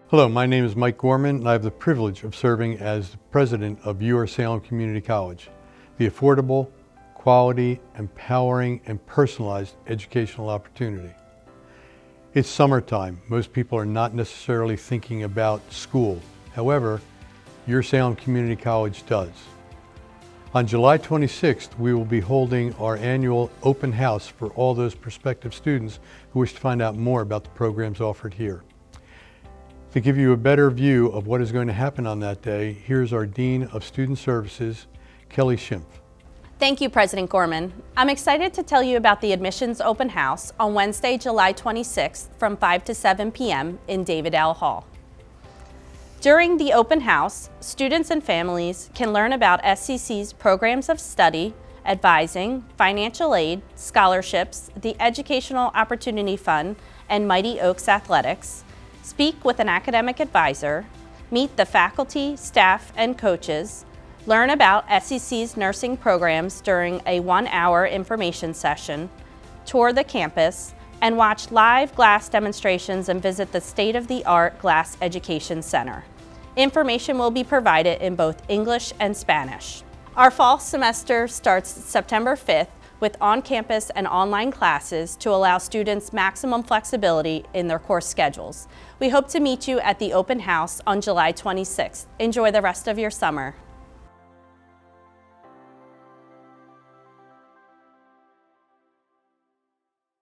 Hello, my name is Mike Gorman, and I have the privilege of serving as the president of UR Salem Community College, the affordable, quality, empowering, and personalized educational opportunity. It's summertime. Most people are not necessarily thinking about school. However, UR Salem Community College does. On July 26th, we will be holding our annual open house for all those prospective students who wish to find out more about the programs offered here. To give you a better view of what is going to happen on that day, here's our Dean of Student Services, Kelly Schimpf. Thank you, President Gorman. I'm excited to tell you about the admissions open house on Wednesday, July 26th from 5 to 7 p.m. in Davidow Hall. During the open house, students and families can learn about SCC's programs of study, advising, financial aid, scholarships, the Educational Opportunity Fund, and Mighty Oaks Athletics, speak with an academic advisor, meet the faculty, staff, and coaches, learn about SCC's nursing programs during a 1-hour information session, tour the campus, and watch live glass demonstrations and visit the state-of-the-art Glass Education Center. Information will be provided in both English and Spanish. Our fall semester starts September 5th with on-campus and online classes to allow students maximum flexibility in their course schedules. We hope to meet you at the open house on July 26th. Enjoy the rest of your summer.